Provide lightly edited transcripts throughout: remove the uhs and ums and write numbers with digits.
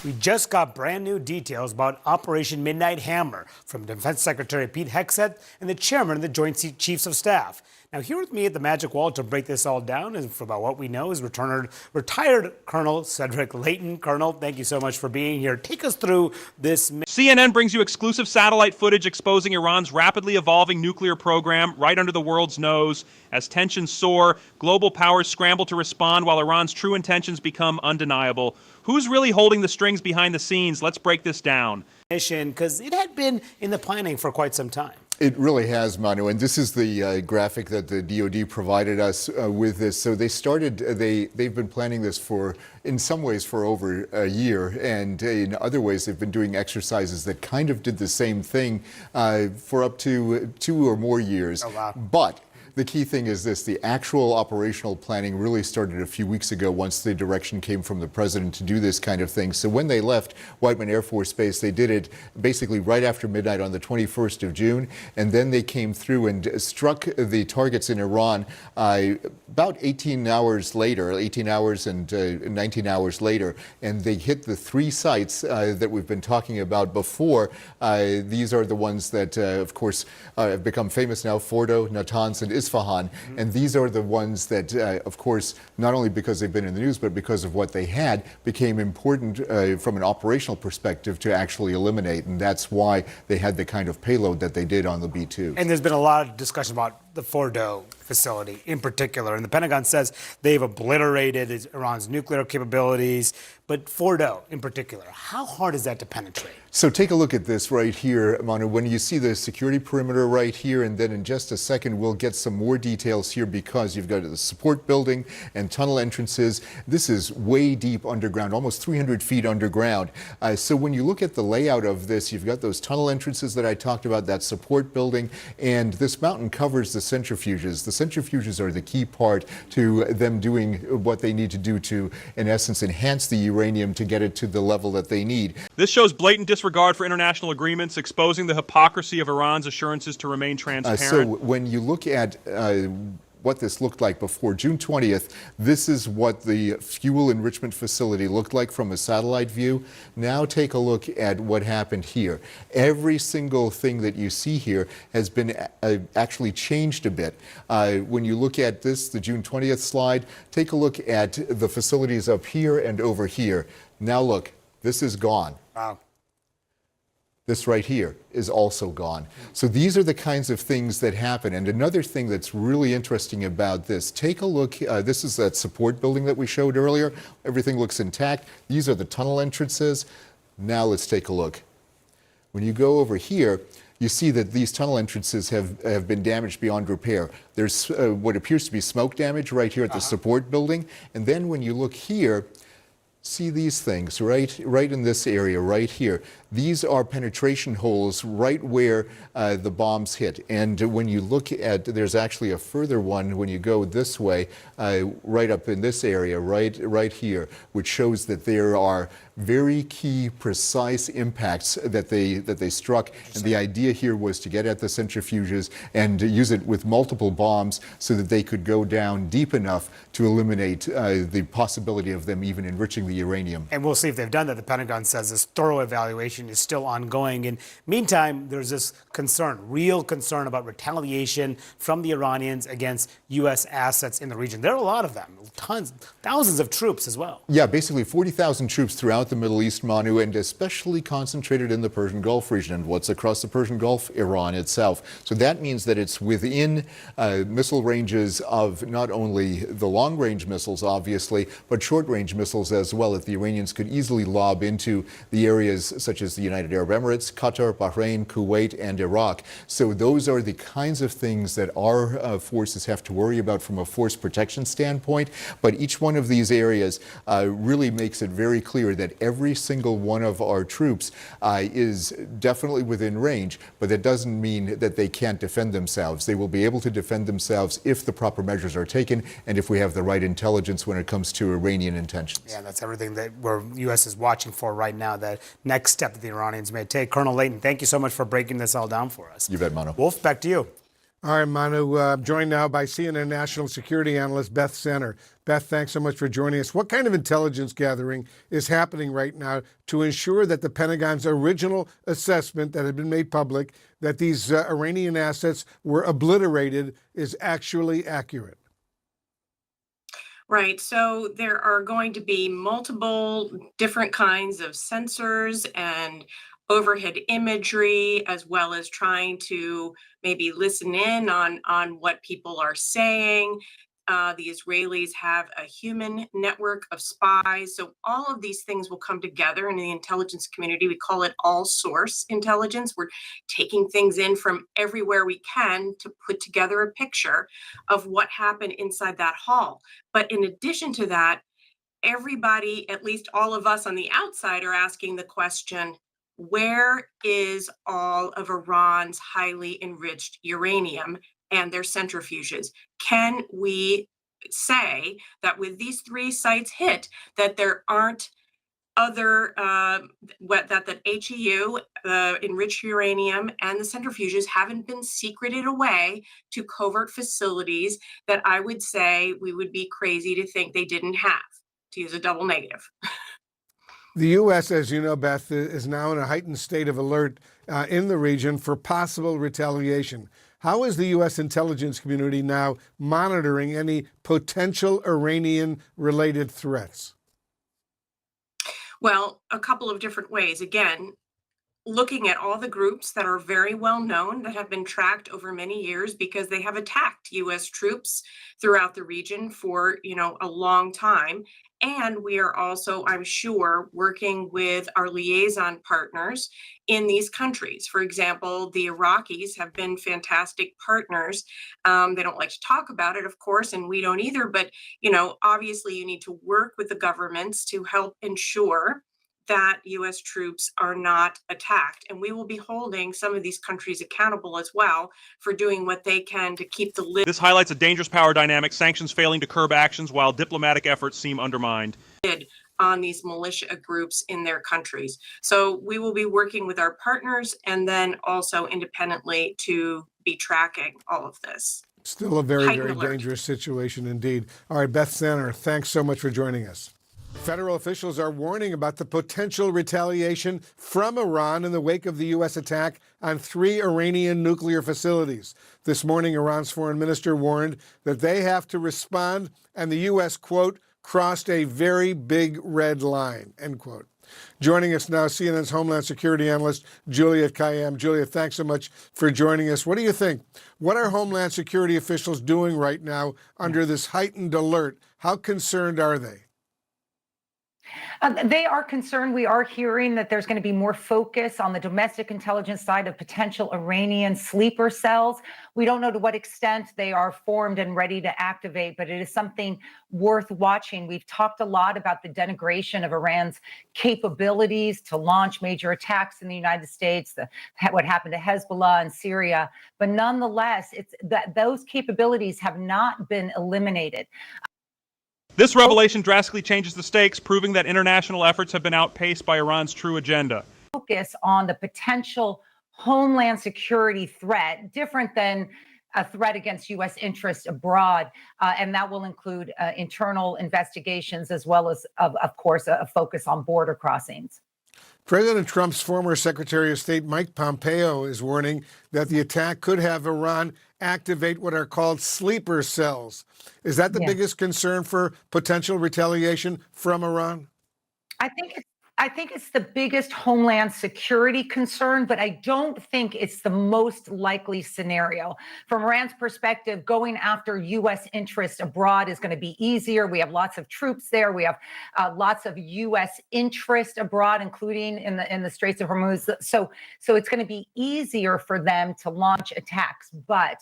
We just got brand new details about Operation Midnight Hammer from Defense Secretary Pete Hegseth and the chairman of the Joint Chiefs of Staff. Now, here with me at the Magic Wall to break this all down and for about what we know is retired Colonel Cedric Leighton. Colonel, thank you so much for being here. Take us through this. CNN brings you exclusive satellite footage exposing Iran's rapidly evolving nuclear program right under the world's nose. As tensions soar, global powers scramble to respond while Iran's true intentions become undeniable. Who's really holding the strings behind the scenes? Let's break this down. Because it had been in the planning for quite some time. It really has, Manu, and this is the graphic that the DoD provided us with this. So they started, they've been planning this for, in some ways, for over a year, and in other ways they've been doing exercises that kind of did the same thing for up to 2 or more years. Oh, wow. But the key thing is this: the actual operational planning really started a few weeks ago once the direction came from the president to do this kind of thing. So when they left Whiteman Air Force Base, they did it basically right after midnight on the 21st of June. And then they came through and struck the targets in Iran about 18 hours later, 18 hours and 19 hours later. And they hit the 3 sites that we've been talking about before. These are the ones that, of course, have become famous now: Fordo, Natanz, and Isfahan. And these are the ones that, of course, not only because they've been in the news, but because of what they had, became important from an operational perspective to actually eliminate. And that's why they had the kind of payload that they did on the B-2. And there's been a lot of discussion about the Fordo facility in particular. And the Pentagon says they've obliterated Iran's nuclear capabilities. But Fordo in particular, how hard is that to penetrate? So take a look at this right here, Manu. When you see the security perimeter right here, and then in just a second we'll get some more details here because you've got the support building and tunnel entrances. This is way deep underground, almost 300 feet underground. So when you look at the layout of this, you've got those tunnel entrances that I talked about, that support building, and this mountain covers the centrifuges. The centrifuges are the key part to them doing what they need to do to, in essence, enhance the uranium to get it to the level that they need. This shows blatant disregard for international agreements, exposing the hypocrisy of Iran's assurances to remain transparent. So when you look at what this looked like before June 20th, this is what the fuel enrichment facility looked like from a satellite view. Now take a look at what happened here. Every single thing that you see here has been actually changed a bit. When you look at this, the June 20th slide, take a look at the facilities up here and over here. Now look, this is gone. Wow. This right here is also gone. So these are the kinds of things that happen. And another thing that's really interesting about this, take a look. This is that support building that we showed earlier. Everything looks intact. These are the tunnel entrances. Now let's take a look. When you go over here, you see that these tunnel entrances have been damaged beyond repair. There's what appears to be smoke damage right here at the support building. And then when you look here, see these things right in this area right here. These are penetration holes right where the bombs hit. And when you look at, there's actually a further one when you go this way, right up in this area, right here, which shows that there are very key, precise impacts that they struck. And the idea here was to get at the centrifuges and use it with multiple bombs so that they could go down deep enough to eliminate the possibility of them even enriching the uranium. And we'll see if they've done that. The Pentagon says this thorough evaluation is still ongoing. And meantime, there's this concern, real concern about retaliation from the Iranians against U.S. assets in the region. There are a lot of them, tons, thousands of troops as well. Yeah, basically 40,000 troops throughout the Middle East, Manu, and especially concentrated in the Persian Gulf region. And what's across the Persian Gulf? Iran itself. So that means that it's within missile ranges of not only the long-range missiles, obviously, but short-range missiles as well, that the Iranians could easily lob into the areas such as the United Arab Emirates, Qatar, Bahrain, Kuwait, and Iraq. So those are the kinds of things that our forces have to worry about from a force protection standpoint. But each one of these areas really makes it very clear that every single one of our troops is definitely within range, but that doesn't mean that they can't defend themselves. They will be able to defend themselves if the proper measures are taken and if we have the right intelligence when it comes to Iranian intentions. Yeah, that's everything that the U.S. is watching for right now, that next step that the Iranians may take. Colonel Leighton, thank you so much for breaking this all down for us. You bet, Mano. Wolf, back to you. All right, Manu, joined now by CNN national security analyst Beth Center. Beth, thanks so much for joining us. What kind of intelligence gathering is happening right now to ensure that the Pentagon's original assessment that had been made public, that these Iranian assets were obliterated, is actually accurate? Right. So there are going to be multiple different kinds of sensors and overhead imagery, as well as trying to maybe listen in on what people are saying. The Israelis have a human network of spies. So all of these things will come together in the intelligence community. We call it all source intelligence. We're taking things in from everywhere we can to put together a picture of what happened inside that hall. But in addition to that, everybody, at least all of us on the outside, are asking the question, where is all of Iran's highly enriched uranium and their centrifuges? Can we say that with these three sites hit, that there aren't other that HEU, enriched uranium, and the centrifuges haven't been secreted away to covert facilities that I would say we would be crazy to think they didn't have, to use a double negative. The U.S., as you know, Beth, is now in a heightened state of alert in the region for possible retaliation. How is the U.S. intelligence community now monitoring any potential Iranian-related threats? Well, a couple of different ways. Again, looking at all the groups that are very well known, that have been tracked over many years because they have attacked U.S. troops throughout the region for, a long time. And we are also, I'm sure, working with our liaison partners in these countries. For example, the Iraqis have been fantastic partners. They don't like to talk about it, of course, and we don't either. But, obviously you need to work with the governments to help ensure that U.S. troops are not attacked. And we will be holding some of these countries accountable as well for doing what they can to keep the lid This highlights a dangerous power dynamic, sanctions failing to curb actions while diplomatic efforts seem undermined. on these militia groups in their countries. So we will be working with our partners and then also independently to be tracking all of this. Still a very, Heightened very alert. dangerous situation indeed. All right, Beth Center, thanks so much for joining us. Federal officials are warning about the potential retaliation from Iran in the wake of the U.S. attack on 3 Iranian nuclear facilities. This morning, Iran's foreign minister warned that they have to respond, and the U.S., quote, crossed a very big red line, end quote. Joining us now, CNN's Homeland Security analyst, Julia Kayyem. Julia, thanks so much for joining us. What do you think? What are Homeland Security officials doing right now under this heightened alert? How concerned are they? They are concerned. We are hearing that there's going to be more focus on the domestic intelligence side of potential Iranian sleeper cells. We don't know to what extent they are formed and ready to activate, but it is something worth watching. We've talked a lot about the denigration of Iran's capabilities to launch major attacks in the United States, what happened to Hezbollah in Syria. But nonetheless, it's that those capabilities have not been eliminated. This revelation drastically changes the stakes, proving that international efforts have been outpaced by Iran's true agenda. Focus on the potential homeland security threat, different than a threat against U.S. interests abroad, and that will include internal investigations as well as, of course, a focus on border crossings. President Trump's former Secretary of State Mike Pompeo is warning that the attack could have Iran activate what are called sleeper cells. Is that the biggest concern for potential retaliation from Iran? I think it's the biggest homeland security concern, but I don't think it's the most likely scenario. From Iran's perspective, going after U.S. interests abroad is going to be easier. We have lots of troops there. We have lots of U.S. interest abroad, including in the Straits of Hormuz. So it's going to be easier for them to launch attacks. But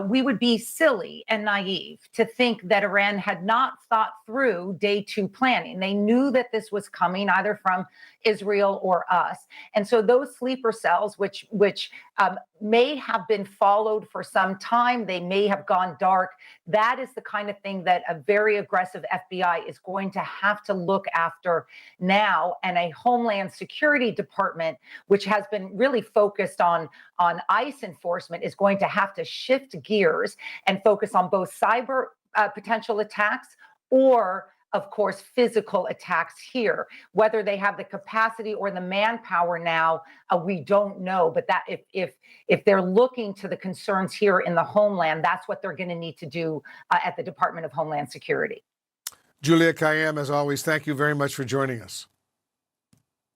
we would be silly and naive to think that Iran had not thought through day 2 planning. They knew that this was coming either from Israel or us. And so those sleeper cells, which may have been followed for some time. They may have gone dark. That is the kind of thing that a very aggressive FBI is going to have to look after now. And a Homeland Security Department, which has been really focused on ICE enforcement, is going to have to shift gears and focus on both cyber potential attacks or, of course, physical attacks here. Whether they have the capacity or the manpower now, we don't know. But that if they're looking to the concerns here in the homeland, that's what they're going to need to do at the Department of Homeland Security. Julia Kayyem, as always, thank you very much for joining us.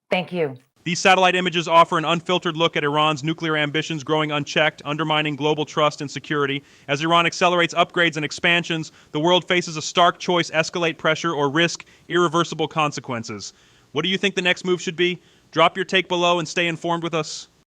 Thank you. These satellite images offer an unfiltered look at Iran's nuclear ambitions growing unchecked, undermining global trust and security. As Iran accelerates upgrades and expansions, the world faces a stark choice: escalate pressure or risk irreversible consequences. What do you think the next move should be? Drop your take below and stay informed with us.